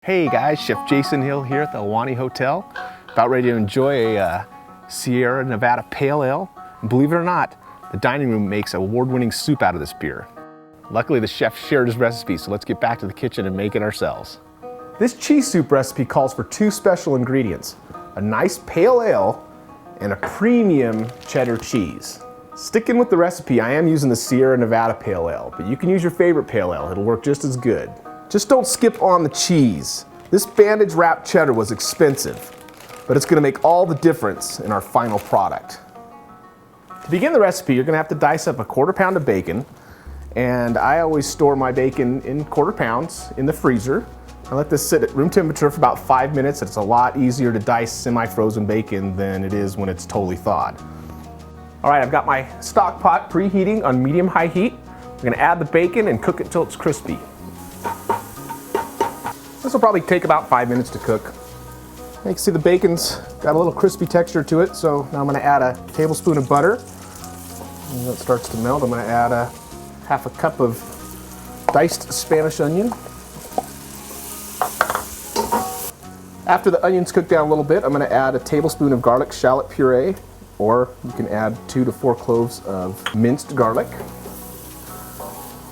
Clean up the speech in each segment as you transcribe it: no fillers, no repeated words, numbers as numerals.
Hey guys, Chef Jason Hill here at the Ahwahnee Hotel. About ready to enjoy a Sierra Nevada Pale Ale. And believe it or not, the dining room makes award-winning soup out of this beer. Luckily, the chef shared his recipe, so let's get back to the kitchen and make it ourselves. This cheese soup recipe calls for two special ingredients: a nice pale ale and a premium cheddar cheese. Sticking with the recipe, I am using the Sierra Nevada Pale Ale, but you can use your favorite pale ale. It'll work just as good. Just don't skip on the cheese. This bandage wrapped cheddar was expensive, but it's gonna make all the difference in our final product. To begin the recipe, you're gonna have to dice up a 1/4 pound of bacon, and I always store my bacon in 1/4 pounds in the freezer. I let this sit at room temperature for about 5 minutes. It's a lot easier to dice semi-frozen bacon than it is when it's totally thawed. All right, I've got my stock pot preheating on medium-high heat. I'm gonna add the bacon and cook it till it's crispy. This will probably take about 5 minutes to cook. You can see the bacon's got a little crispy texture to it, so now I'm gonna add a tablespoon of butter. When that starts to melt, I'm gonna add a 1/2 cup of diced Spanish onion. After the onions cook down a little bit, I'm gonna add a tablespoon of garlic shallot puree, or you can add 2 to 4 cloves of minced garlic.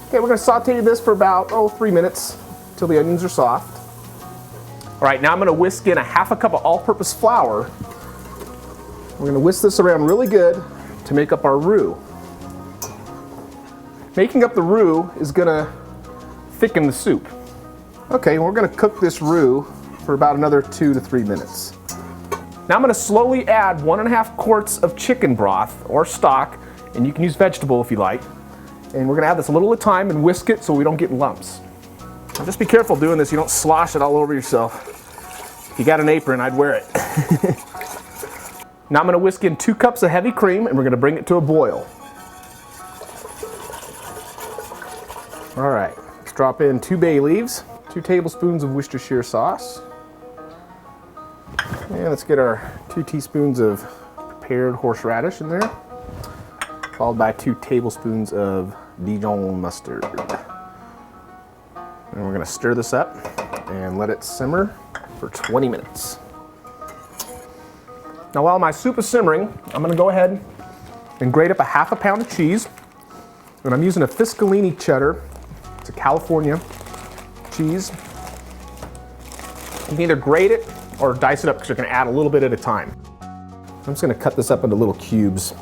Okay, we're gonna saute this for about 3 minutes until the onions are soft. All right, now I'm gonna whisk in a 1/2 cup of all-purpose flour. We're gonna whisk this around really good to make up our roux. Making up the roux is gonna thicken the soup. Okay, we're gonna cook this roux for about another 2 to 3 minutes. Now I'm gonna slowly add 1.5 quarts of chicken broth or stock, and you can use vegetable if you like. And we're gonna add this a little at a time and whisk it so we don't get lumps. Now just be careful doing this, you don't slosh it all over yourself. If you got an apron, I'd wear it. Now I'm gonna whisk in 2 cups of heavy cream and we're gonna bring it to a boil. All right, let's drop in 2 bay leaves, 2 tablespoons of Worcestershire sauce. And let's get our 2 teaspoons of prepared horseradish in there, followed by 2 tablespoons of Dijon mustard. And we're gonna stir this up and let it simmer for 20 minutes. Now while my soup is simmering, I'm gonna go ahead and grate up a 1/2 pound of cheese. And I'm using a Fiscalini cheddar. It's a California cheese. You can either grate it or dice it up because you're gonna add a little bit at a time. I'm just gonna cut this up into little cubes.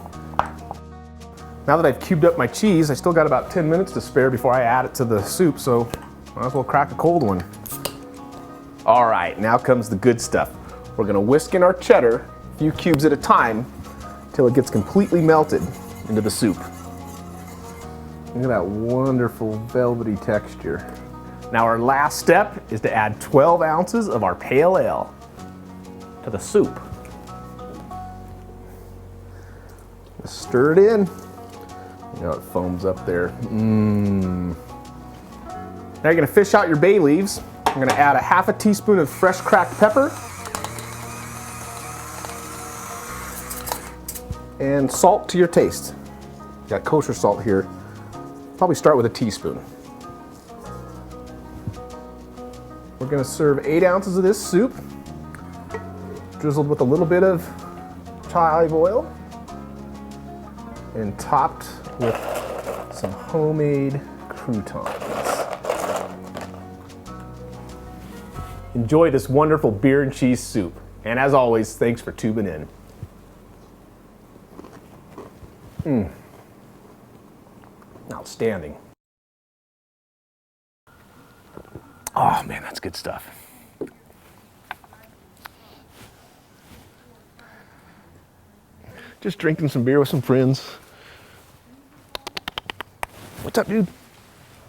Now that I've cubed up my cheese, I still got about 10 minutes to spare before I add it to the soup, so might as well crack a cold one. All right, now comes the good stuff. We're gonna whisk in our cheddar, a few cubes at a time, until it gets completely melted into the soup. Look at that wonderful velvety texture. Now our last step is to add 12 ounces of our pale ale to the soup. Just stir it in. You know, it foams up there. Now you're gonna fish out your bay leaves. I'm gonna add a 1/2 teaspoon of fresh cracked pepper and salt to your taste. Got kosher salt here. Probably start with a teaspoon. We're gonna serve 8 ounces of this soup, drizzled with a little bit of olive oil and topped with some homemade croutons. Enjoy this wonderful beer and cheese soup. And as always, thanks for tubing in. Outstanding. Oh man, that's good stuff. Just drinking some beer with some friends. What's up, dude?